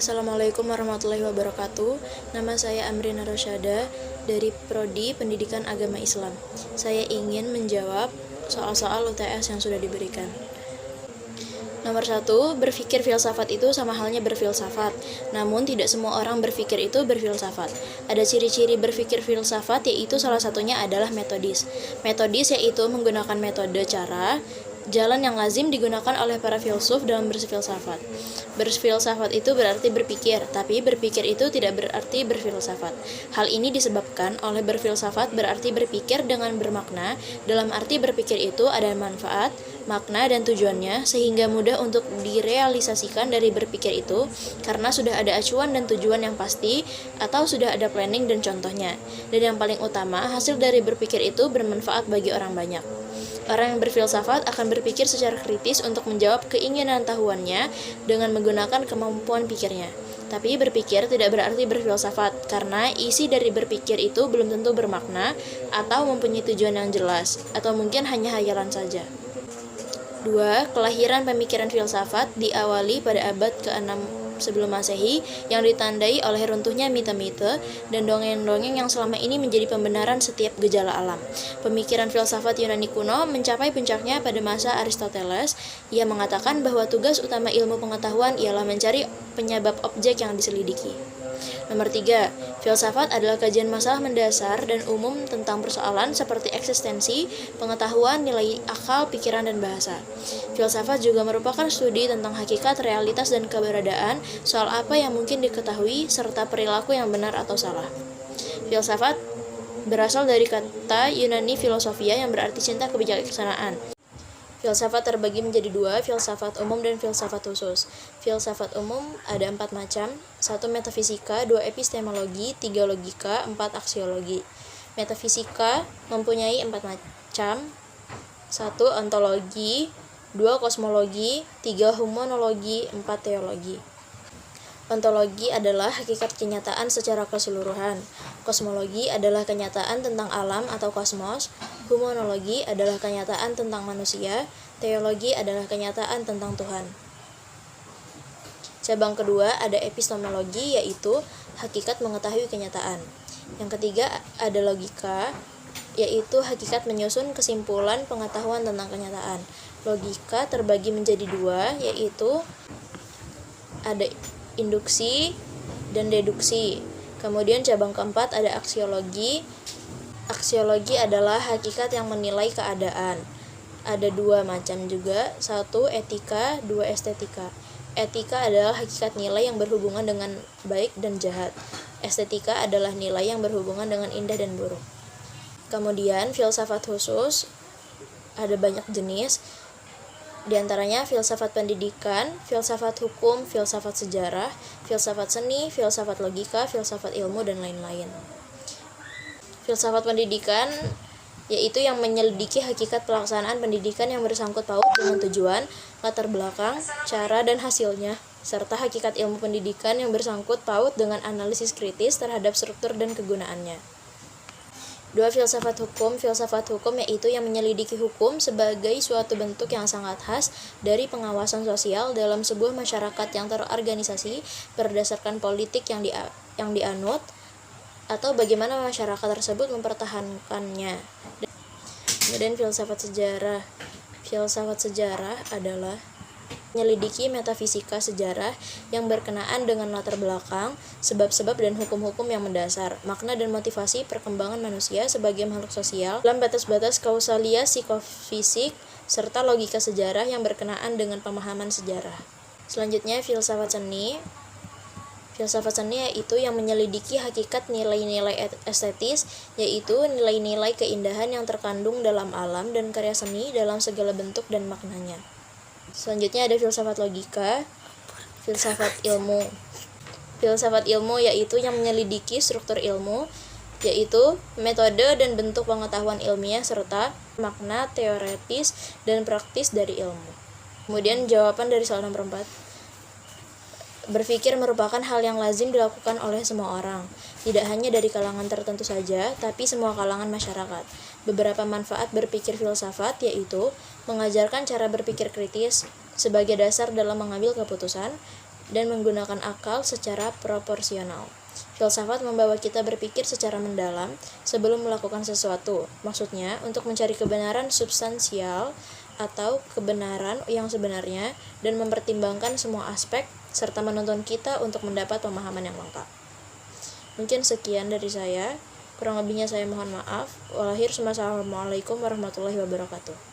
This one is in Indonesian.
Assalamualaikum warahmatullahi wabarakatuh. Nama saya Amrina Rosyada dari Prodi Pendidikan Agama Islam. Saya ingin menjawab soal-soal UTS yang sudah diberikan. Nomor 1, berpikir filsafat itu sama halnya berfilsafat. Namun tidak semua orang berpikir itu berfilsafat. Ada ciri-ciri berpikir filsafat, yaitu salah satunya adalah metodis. Metodis yaitu menggunakan metode cara, jalan yang lazim digunakan oleh para filsuf dalam berfilsafat. Berfilsafat itu berarti berpikir, tapi berpikir itu tidak berarti berfilsafat. Hal ini disebabkan oleh berfilsafat berarti berpikir dengan bermakna, dalam arti berpikir itu ada manfaat, makna, dan tujuannya, sehingga mudah untuk direalisasikan dari berpikir itu karena sudah ada acuan dan tujuan yang pasti, atau sudah ada planning dan contohnya. Dan yang paling utama, hasil dari berpikir itu bermanfaat bagi orang banyak. Orang yang berfilsafat akan berpikir secara kritis untuk menjawab keinginan tahuannya dengan menggunakan kemampuan pikirnya. Tapi berpikir tidak berarti berfilsafat, karena isi dari berpikir itu belum tentu bermakna atau mempunyai tujuan yang jelas, atau mungkin hanya hayalan saja. 2. Kelahiran pemikiran filsafat diawali pada abad ke-6 sebelum Masehi yang ditandai oleh runtuhnya mite-mite dan dongeng-dongeng yang selama ini menjadi pembenaran setiap gejala alam. Pemikiran filsafat Yunani kuno mencapai puncaknya pada masa Aristoteles. Ia mengatakan bahwa tugas utama ilmu pengetahuan ialah mencari penyebab objek yang diselidiki. Nomor 3, filsafat adalah kajian masalah mendasar dan umum tentang persoalan seperti eksistensi, pengetahuan, nilai akal, pikiran, dan bahasa. Filsafat juga merupakan studi tentang hakikat, realitas, dan keberadaan, soal apa yang mungkin diketahui, serta perilaku yang benar atau salah. Filsafat berasal dari kata Yunani filosofia yang berarti cinta kebijaksanaan. Filsafat terbagi menjadi 2, filsafat umum dan filsafat khusus. Filsafat umum ada 4 macam: 1 metafisika, 2 epistemologi, 3 logika, 4 aksiologi. Metafisika mempunyai 4 macam: 1 ontologi, 2 kosmologi, 3 humanologi, 4 teologi. Ontologi adalah hakikat kenyataan secara keseluruhan. Kosmologi adalah kenyataan tentang alam atau kosmos. Humanologi adalah kenyataan tentang manusia. Teologi adalah kenyataan tentang Tuhan. Cabang kedua ada epistemologi, yaitu hakikat mengetahui kenyataan. Yang ketiga ada logika, yaitu hakikat menyusun kesimpulan pengetahuan tentang kenyataan. Logika terbagi menjadi 2, yaitu ada induksi dan deduksi. Kemudian cabang keempat ada aksiologi. Aksiologi adalah hakikat yang menilai keadaan. Ada 2 macam juga, 1 etika, 2 estetika. Etika adalah hakikat nilai yang berhubungan dengan baik dan jahat. Estetika adalah nilai yang berhubungan dengan indah dan buruk. Kemudian filsafat khusus ada banyak jenis. Di antaranya filsafat pendidikan, filsafat hukum, filsafat sejarah, filsafat seni, filsafat logika, filsafat ilmu, dan lain-lain. Filsafat pendidikan yaitu yang menyelidiki hakikat pelaksanaan pendidikan yang bersangkut paut dengan tujuan, latar belakang, cara, dan hasilnya, serta hakikat ilmu pendidikan yang bersangkut paut dengan analisis kritis terhadap struktur dan kegunaannya. 2 filsafat hukum yaitu yang menyelidiki hukum sebagai suatu bentuk yang sangat khas dari pengawasan sosial dalam sebuah masyarakat yang terorganisasi berdasarkan politik yang dianut, atau bagaimana masyarakat tersebut mempertahankannya. Kemudian filsafat sejarah adalah menyelidiki metafisika sejarah yang berkenaan dengan latar belakang, sebab-sebab, dan hukum-hukum yang mendasar, makna dan motivasi perkembangan manusia sebagai makhluk sosial dalam batas-batas kausalia psikofisik, serta logika sejarah yang berkenaan dengan pemahaman sejarah. Selanjutnya filsafat seni. Filsafat seni yaitu yang menyelidiki hakikat nilai-nilai estetis, yaitu nilai-nilai keindahan yang terkandung dalam alam dan karya seni dalam segala bentuk dan maknanya. Selanjutnya ada filsafat logika, filsafat ilmu. Filsafat ilmu yaitu yang menyelidiki struktur ilmu, yaitu metode dan bentuk pengetahuan ilmiah serta makna teoretis dan praktis dari ilmu. Kemudian jawaban dari soal nomor 4. Berpikir merupakan hal yang lazim dilakukan oleh semua orang, tidak hanya dari kalangan tertentu saja, tapi semua kalangan masyarakat. Beberapa manfaat berpikir filsafat yaitu mengajarkan cara berpikir kritis sebagai dasar dalam mengambil keputusan, dan menggunakan akal secara proporsional. Filsafat membawa kita berpikir secara mendalam sebelum melakukan sesuatu. Maksudnya, untuk mencari kebenaran substansial atau kebenaran yang sebenarnya dan mempertimbangkan semua aspek serta menuntun kita untuk mendapat pemahaman yang lengkap. Mungkin sekian dari saya. Kurang lebihnya saya mohon maaf. Wassalamualaikum warahmatullahi wabarakatuh.